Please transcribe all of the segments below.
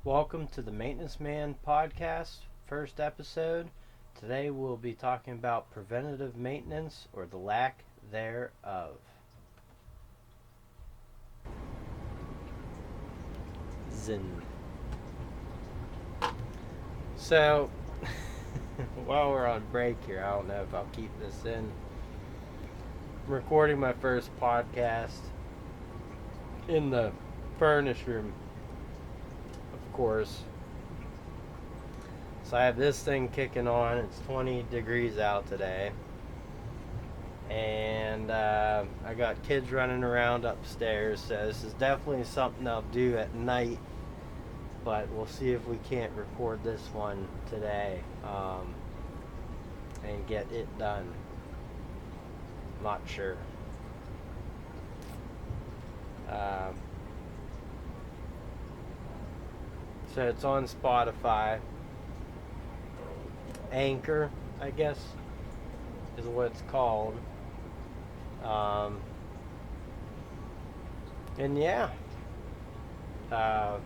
Welcome to the Maintenance Man podcast, first episode. Today we'll be talking about preventative maintenance or the lack thereof. Zen. So, while we're on break here, I don't know if I'll keep this in. I'm recording my first podcast in the furnace room, of course. So I have this thing kicking on. It's 20 degrees out today. And I got kids running around upstairs. So this is definitely something I'll do at night. But we'll see if we can't record this one today and get it done. Not sure. So it's on Spotify. Anchor, I guess, is what it's called. And yeah. My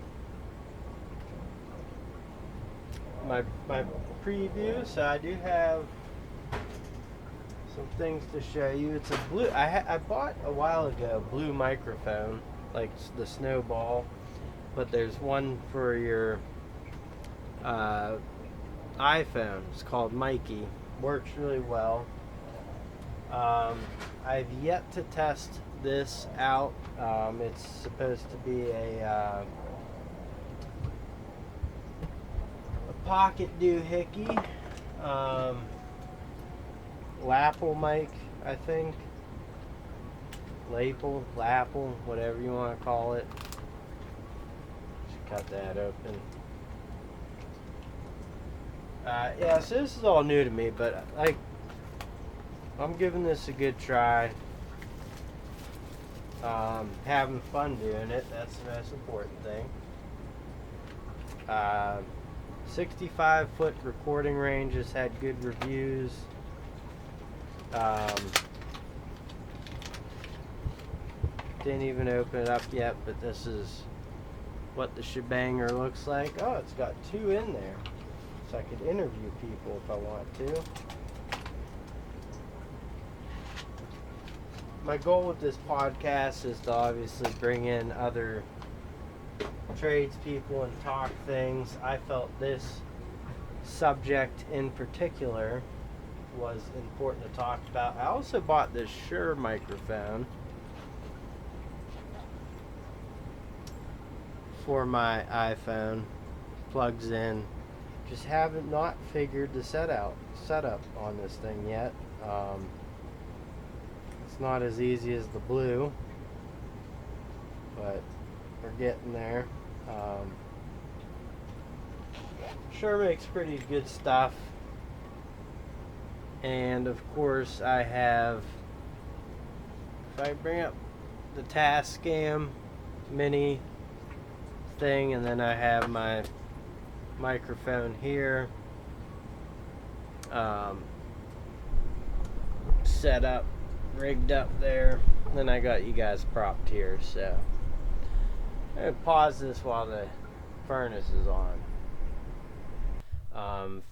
preview. So I do have some things to show you. It's a blue. I bought a while ago a blue microphone, like the Snowball, but there's one for your iPhone. It's called Mikey. Works really well. I've yet to test this out. It's supposed to be a pocket doohickey. Lapel mic, I think. Lapel, whatever you want to call it. Just cut that open. Yeah, so this is all new to me, but I'm giving this a good try. Having fun doing it, that's the most important thing. 65-foot recording range has had good reviews. Didn't even open it up yet, but this is what the shebanger looks like. Oh, it's got two in there. So I could interview people if I want to. My goal with this podcast is to obviously bring in other tradespeople and talk things. I felt this subject in particular was important to talk about. I also bought this Shure microphone for my iPhone. Plugs in. Just haven't not figured the setup on this thing yet. It's not as easy as the blue, but we're getting there. Sure makes pretty good stuff. And of course I have, if I bring up the Tascam mini thing, and then I have my microphone here set up, rigged up there. Then I got you guys propped here, so I'm going to pause this while the furnace is on.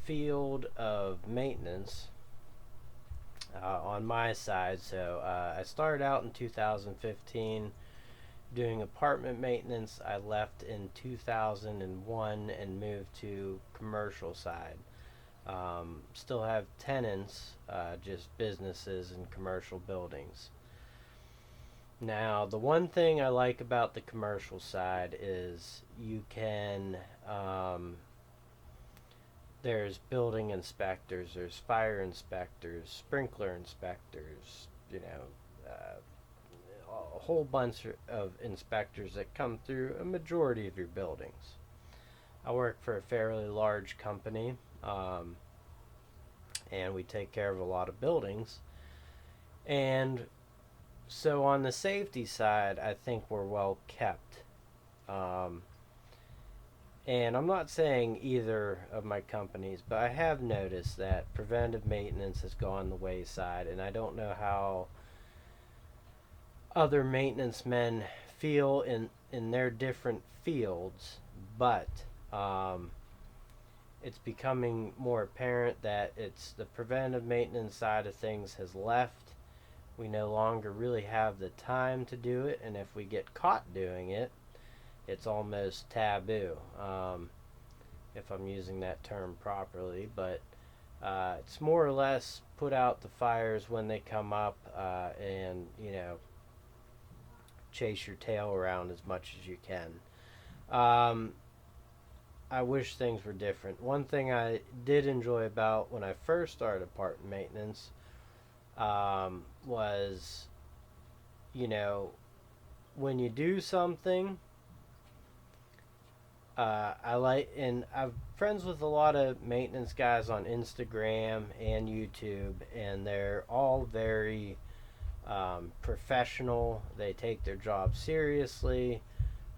Field of maintenance on my side. So I started out in 2015 doing apartment maintenance. I left in 2001 and moved to commercial side. Still have tenants, just businesses and commercial buildings. Now, the one thing I like about the commercial side is you can, there's building inspectors, there's fire inspectors, sprinkler inspectors, a whole bunch of inspectors that come through a majority of your buildings. I work for a fairly large company, and we take care of a lot of buildings. And so on the safety side, I think we're well kept. And I'm not saying either of my companies, but I have noticed that preventive maintenance has gone the wayside, and I don't know how other maintenance men feel in their different fields, but It's becoming more apparent that it's the preventive maintenance side of things has left. We no longer really have the time to do it, and if we get caught doing it, it's almost taboo, if I'm using that term properly. But it's more or less put out the fires when they come up, and chase your tail around as much as you can. Um, I wish things were different. One thing I did enjoy about when I first started apartment maintenance was, you know, when you do something, and I'm friends with a lot of maintenance guys on Instagram and YouTube, and they're all very professional. They take their job seriously.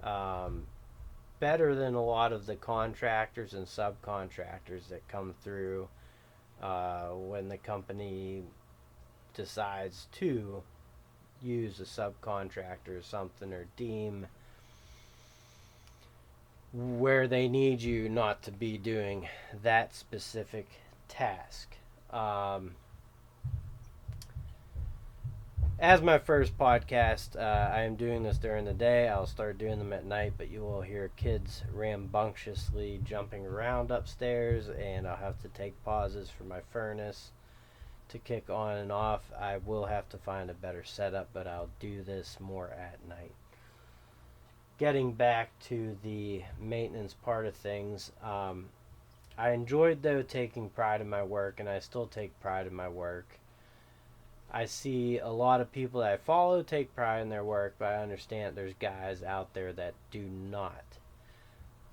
Um, Better than a lot of the contractors and subcontractors that come through when the company decides to use a subcontractor or something, or deem where they need you not to be doing that specific task. As my first podcast, I am doing this during the day. I'll start doing them at night, but you will hear kids rambunctiously jumping around upstairs, and I'll have to take pauses for my furnace to kick on and off. I will have to find a better setup, but I'll do this more at night. Getting back to the maintenance part of things, I enjoyed, though, taking pride in my work, and I still take pride in my work. I see a lot of people that I follow take pride in their work, but I understand there's guys out there that do not.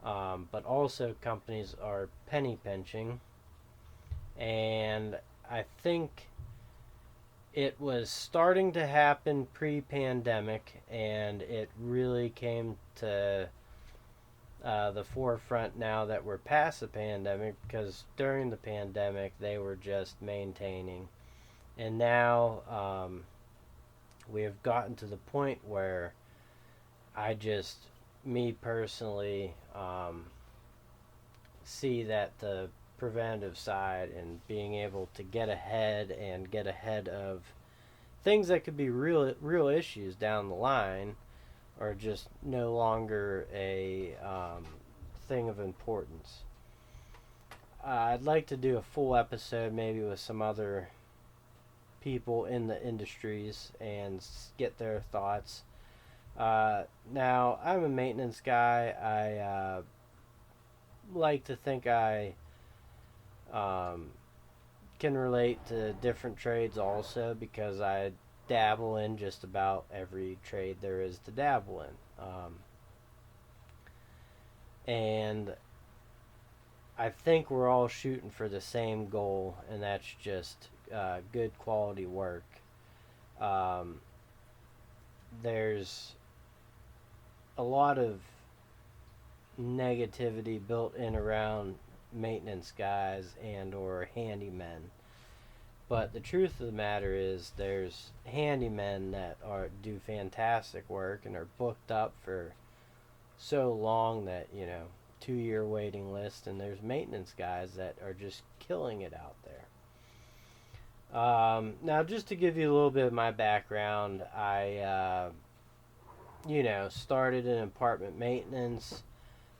But also, companies are penny pinching, and I think it was starting to happen pre-pandemic, and it really came to the forefront now that we're past the pandemic, because during the pandemic they were just maintaining, and now we have gotten to the point where me personally, see that the preventive side and being able to get ahead of things that could be real issues down the line are just no longer a thing of importance. I'd like to do a full episode maybe with some other people in the industries and get their thoughts. Now, I'm a maintenance guy. I like to think I can relate to different trades also, because I dabble in just about every trade there is to dabble in. And I think we're all shooting for the same goal, and that's just good quality work. There's a lot of negativity built in around maintenance guys and or handymen, but the truth of the matter is there's handymen that do fantastic work and are booked up for so long that 2-year waiting list, and there's maintenance guys that are just killing it out there. Now, just to give you a little bit of my background, I started in apartment maintenance.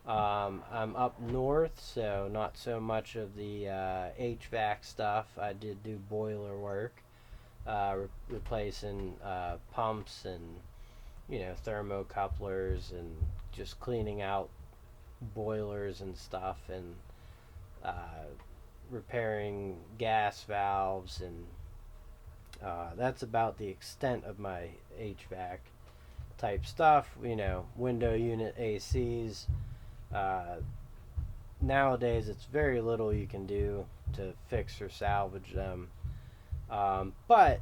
I'm up north, so not so much of the HVAC stuff. I did do boiler work, replacing pumps and thermocouplers, and just cleaning out boilers and stuff, and repairing gas valves, and that's about the extent of my HVAC type stuff. Window unit ACs. Nowadays, it's very little you can do to fix or salvage them. But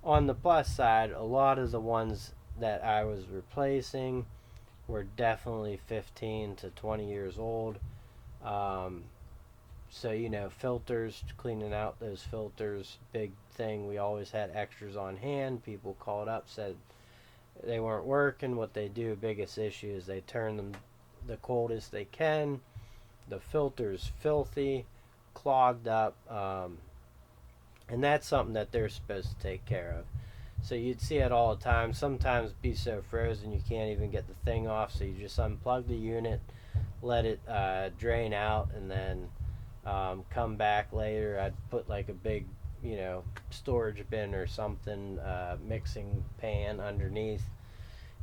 on the plus side, a lot of the ones that I was replacing were definitely 15 to 20 years old. So, filters, cleaning out those filters, big thing. We always had extras on hand. People called up, said they weren't working. What they do, biggest issue, is they turn them the coldest they can, the filter's filthy, clogged up, and that's something that they're supposed to take care of. So you'd see it all the time. Sometimes be so frozen you can't even get the thing off, so you just unplug the unit, let it drain out, and then come back later. I'd put like a big, storage bin or something, mixing pan underneath.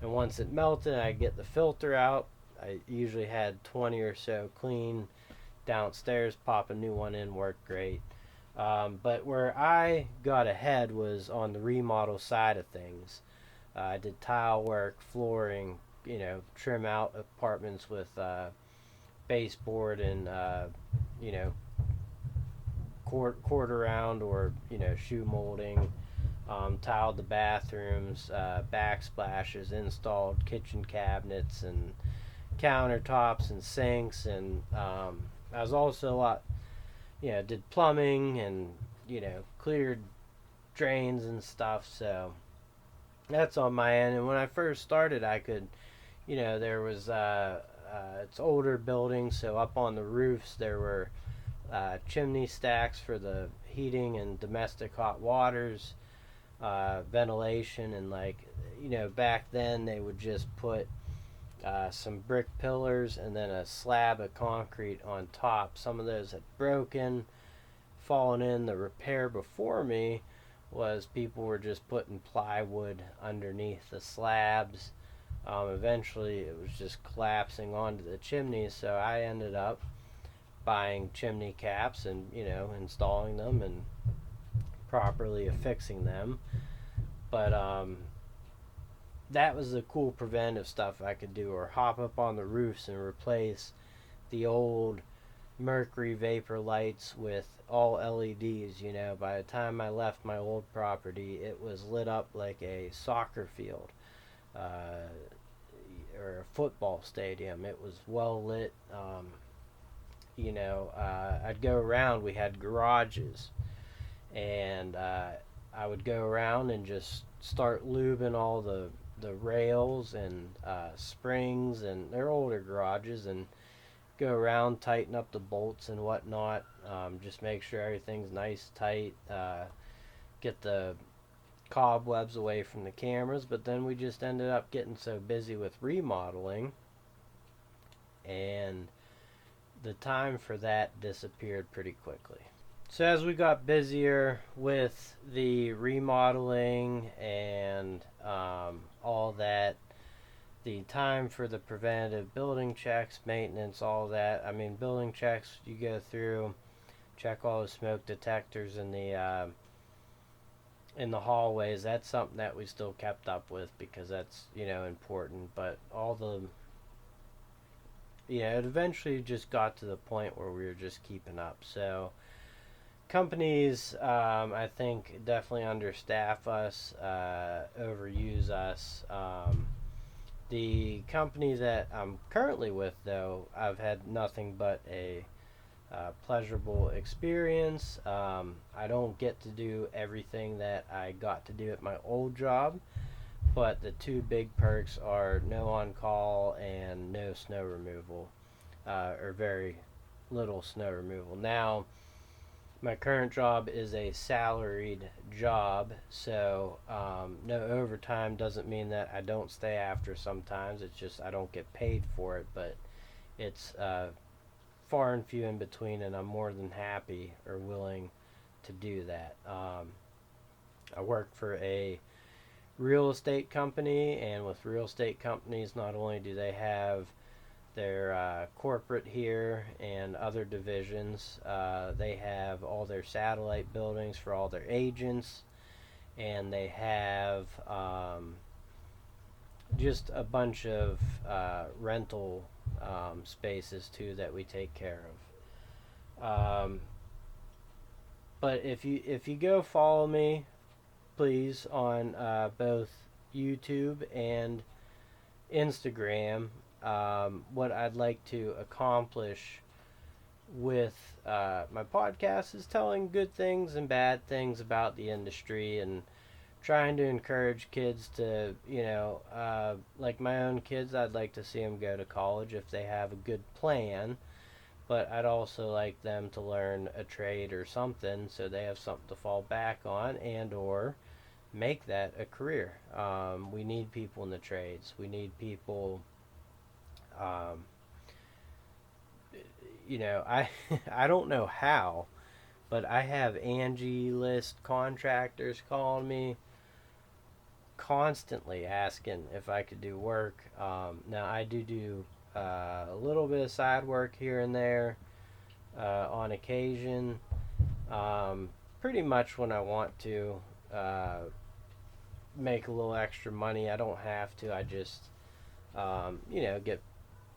And once it melted, I'd get the filter out. I usually had 20 or so clean downstairs, pop a new one in, worked great. But where I got ahead was on the remodel side of things. I did tile work, flooring, trim out apartments with baseboard and, you know, quarter round or, shoe molding. Tiled the bathrooms, backsplashes, installed kitchen cabinets and countertops and sinks. And I was also a lot, did plumbing and, cleared drains and stuff. So that's on my end. And when I first started, I could, there was, it's older buildings, so up on the roofs there were chimney stacks for the heating and domestic hot waters, ventilation, and back then they would just put some brick pillars and then a slab of concrete on top. Some of those had broken, fallen in. The repair before me was people were just putting plywood underneath the slabs. Eventually it was just collapsing onto the chimneys, so I ended up buying chimney caps and installing them and properly affixing them. But that was the cool preventive stuff I could do, or hop up on the roofs and replace the old mercury vapor lights with all LEDs. By the time I left my old property, it was lit up like a soccer field, or a football stadium. It was well lit. I'd go around. We had garages, and I would go around and just start lubing all the rails and springs, and they're older garages, and go around, tighten up the bolts and whatnot. Just make sure everything's nice, tight. Get the cobwebs away from the cameras. But then we just ended up getting so busy with remodeling, and the time for that disappeared pretty quickly. So as we got busier with the remodeling and all that, the time for the preventative building checks, maintenance, all that. I mean, building checks, you go through, check all the smoke detectors in the hallways. That's something that we still kept up with because that's important. But all the it eventually just got to the point where we were just keeping up. So companies, I think, definitely understaff us, overuse us. The company that I'm currently with, though, I've had nothing but a pleasurable experience. I don't get to do everything that I got to do at my old job, but the two big perks are no on-call and no snow removal, or very little snow removal. Now, my current job is a salaried job, so no overtime doesn't mean that I don't stay after sometimes. It's just I don't get paid for it, but it's far and few in between, and I'm more than happy or willing to do that. I work for a real estate company, and with real estate companies, not only do they have their corporate here and other divisions, they have all their satellite buildings for all their agents, and they have just a bunch of rental spaces too that we take care of. But if you go follow me, please, on both YouTube and Instagram. What I'd like to accomplish with my podcast is telling good things and bad things about the industry, and trying to encourage kids to, like my own kids, I'd like to see them go to college if they have a good plan. but I'd also like them to learn a trade or something so they have something to fall back on and or make that a career. We need people in the trades. We need people. Um, I I don't know how, but I have Angie List contractors calling me constantly asking if I could do work. Now I do a little bit of side work here and there on occasion. Pretty much when I want to uh, make a little extra money. I don't have to. I just get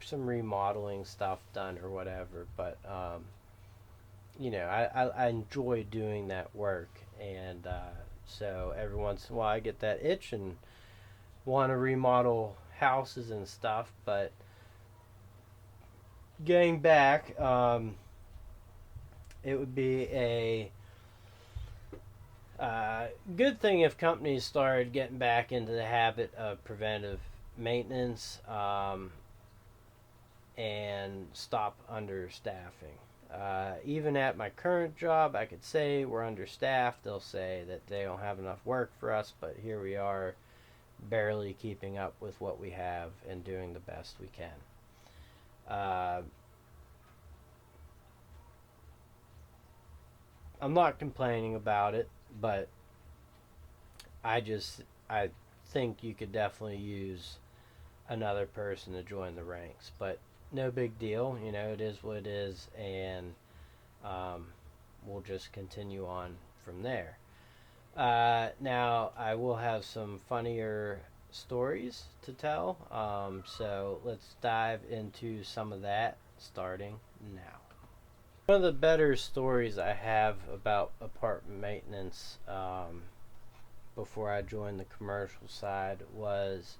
some remodeling stuff done or whatever. But I enjoy doing that work, and so every once in a while I get that itch and want to remodel houses and stuff. But getting back, it would be a good thing if companies started getting back into the habit of preventive maintenance and stop understaffing. Even at my current job, I could say we're understaffed. They'll say that they don't have enough work for us, but here we are, barely keeping up with what we have and doing the best we can. I'm not complaining about it, but I think you could definitely use another person to join the ranks, but no big deal. It is what it is, and um, we'll just continue on from there. Now, I will have some funnier stories to tell, so let's dive into some of that starting now. One of the better stories I have about apartment maintenance before I joined the commercial side was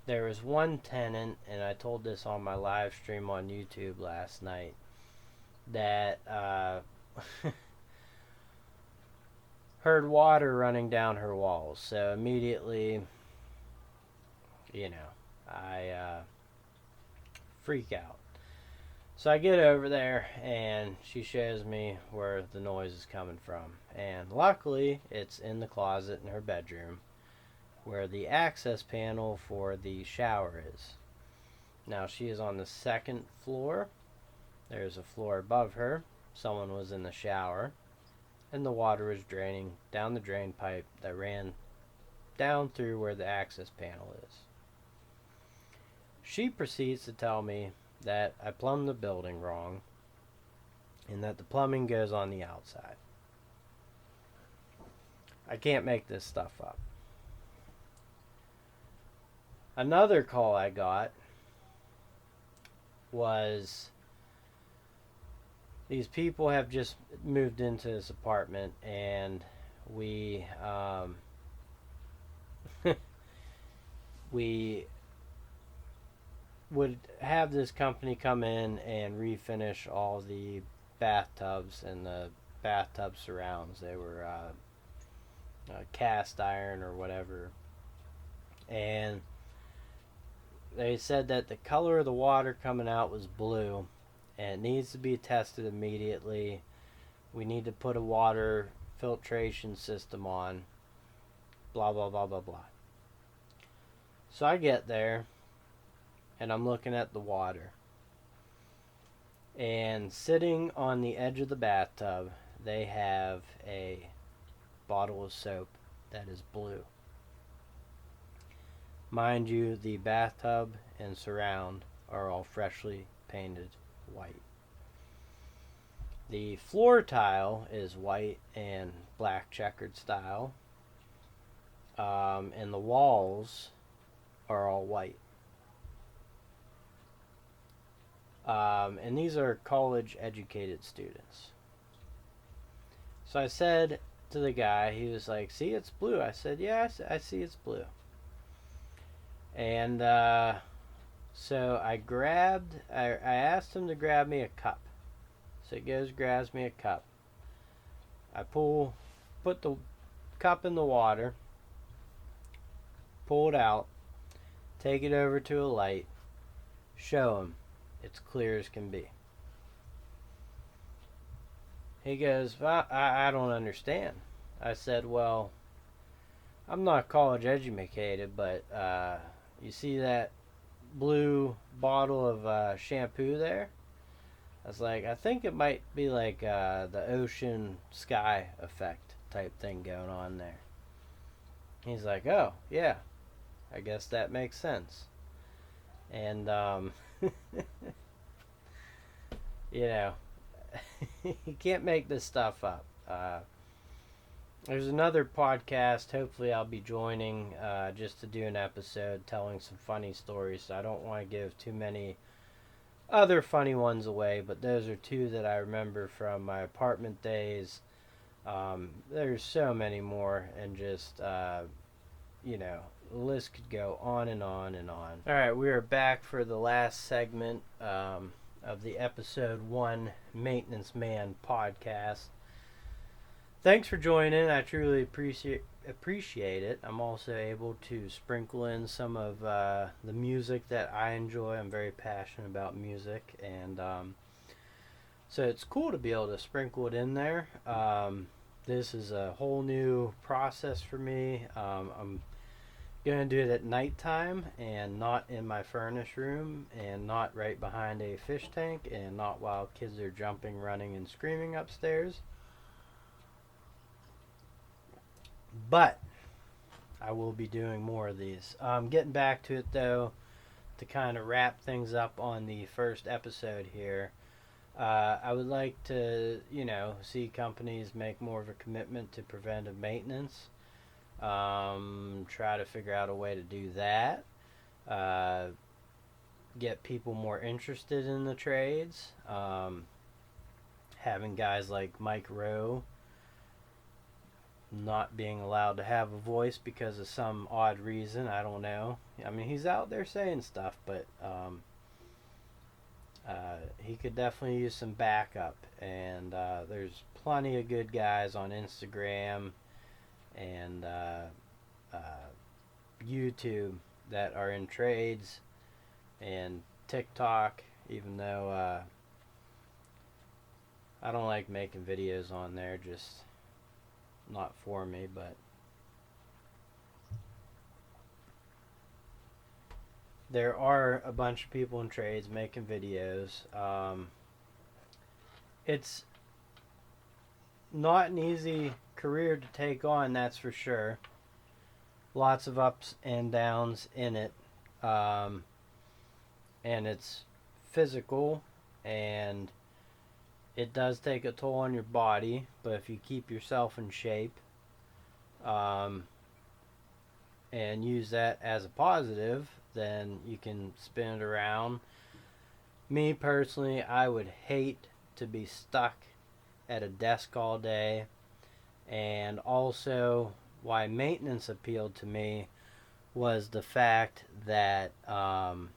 there was one tenant, and I told this on my live stream on YouTube last night, that heard water running down her walls. So immediately, I freak out. So I get over there, and she shows me where the noise is coming from. And luckily, it's in the closet in her bedroom, where the access panel for the shower is. Now, she is on the second floor. There's a floor above her. Someone was in the shower, and the water was draining down the drain pipe that ran down through where the access panel is. She proceeds to tell me that I plumbed the building wrong and that the plumbing goes on the outside. I can't make this stuff up. Another call I got was these people have just moved into this apartment, and we we would have this company come in and refinish all the bathtubs and the bathtub surrounds. They were cast iron or whatever, and they said that the color of the water coming out was blue and it needs to be tested immediately. We need to put a water filtration system on, blah blah blah blah blah. So I get there and I'm looking at the water, and sitting on the edge of the bathtub they have a bottle of soap that is blue. Mind you, the bathtub and surround are all freshly painted white. The floor tile is white and black checkered style, and the walls are all white. And these are college educated students. So I said to the guy, he was like, "See, it's blue." I said, "Yeah, I see it's blue." And so I asked him to grab me a cup. So he goes, grabs me a cup. I put the cup in the water, pull it out, take it over to a light, show him it's clear as can be. He goes, well, I don't understand. I said, well, I'm not college educated, but you see that blue bottle of shampoo there? I was like, I think it might be like the ocean sky effect type thing going on there. He's like, oh, yeah, I guess that makes sense. And, you know, you can't make this stuff up. There's another podcast. Hopefully, I'll be joining just to do an episode telling some funny stories. So I don't want to give too many other funny ones away, but those are two that I remember from my apartment days. There's so many more, and just, the list could go on and on and on. All right, we are back for the last segment of the episode 1 Maintenance Man podcast. Thanks for joining. I truly appreciate it. I'm also able to sprinkle in some of the music that I enjoy. I'm very passionate about music, and so it's cool to be able to sprinkle it in there. This is a whole new process for me. I'm going to do it at nighttime and not in my furnace room and not right behind a fish tank and not while kids are jumping, running, and screaming upstairs. But I will be doing more of these. Getting back to it though, to kind of wrap things up on the first episode here, I would like to, see companies make more of a commitment to preventive maintenance. Try to figure out a way to do that. Get people more interested in the trades. Having guys like Mike Rowe not being allowed to have a voice because of some odd reason. I don't know. I mean, he's out there saying stuff, but he could definitely use some backup. And there's plenty of good guys on Instagram and YouTube that are in trades and TikTok, even though I don't like making videos on there, just not for me, but there are a bunch of people in trades making videos. It's not an easy career to take on, that's for sure. Lots of ups and downs in it. And it's physical, and it does take a toll on your body, but if you keep yourself in shape and use that as a positive, then you can spin it around. Me personally, I would hate to be stuck at a desk all day. And also, why maintenance appealed to me was the fact that I'm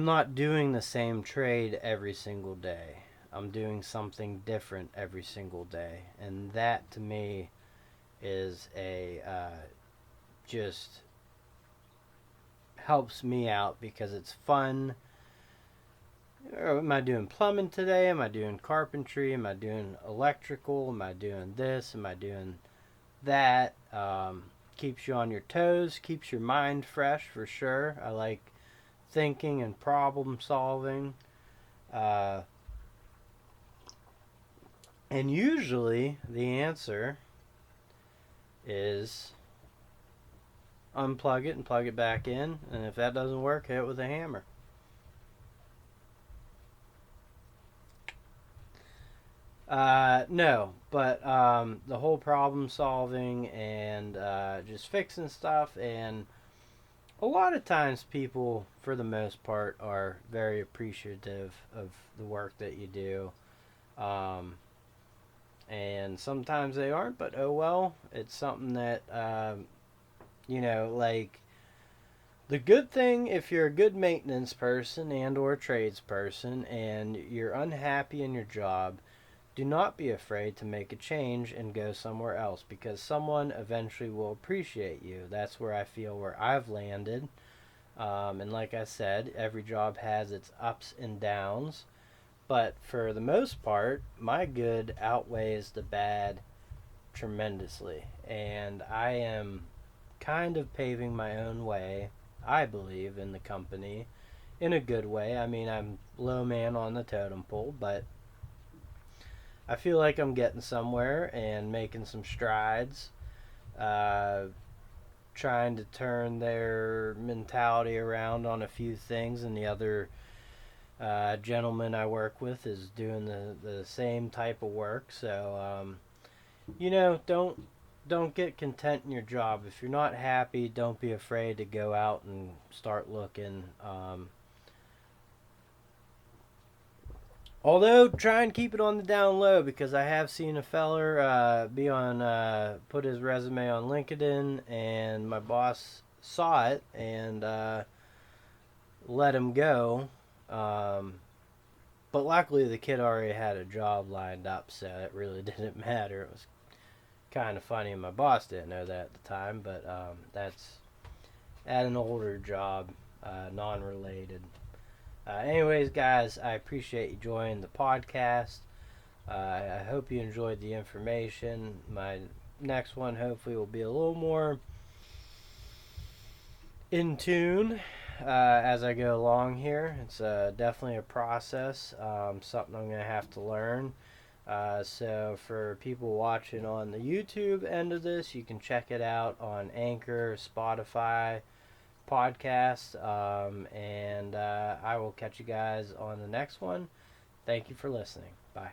not doing the same trade every single day. I'm doing something different every single day. And that to me is just helps me out because it's fun. Am I doing plumbing today? Am I doing carpentry? Am I doing electrical? Am I doing this? Am I doing that? Keeps you on your toes, keeps your mind fresh for sure. I like thinking and problem solving. And usually the answer is unplug it and plug it back in. And if that doesn't work, hit it with a hammer. No, but the whole problem solving and just fixing stuff, and a lot of times people, for the most part, are very appreciative of the work that you do. And sometimes they aren't, but oh well, it's something that, like, the good thing, if you're a good maintenance person and or tradesperson and you're unhappy in your job, do not be afraid to make a change and go somewhere else, because someone eventually will appreciate you. That's where I feel where I've landed. And like I said, every job has its ups and downs. But for the most part, my good outweighs the bad tremendously. And I am kind of paving my own way, I believe, in the company in a good way. I mean, I'm low man on the totem pole, but I feel like I'm getting somewhere and making some strides. Uh, Trying to turn their mentality around on a few things, and the other gentleman I work with is doing the same type of work. So, don't get content in your job. If you're not happy, don't be afraid to go out and start looking. Although try and keep it on the down low, because I have seen a feller put his resume on LinkedIn, and my boss saw it and let him go. Um, but luckily, the kid already had a job lined up, so it really didn't matter. It was kind of funny, and my boss didn't know that at the time, but that's at an older job, non-related. Anyways, guys, I appreciate you joining the podcast. I hope you enjoyed the information. My next one hopefully will be a little more in tune as I go along here. It's definitely a process, something I'm going to have to learn. So for people watching on the YouTube end of this, you can check it out on Anchor, Spotify, podcast. And I will catch you guys on the next one. Thank you for listening. Bye.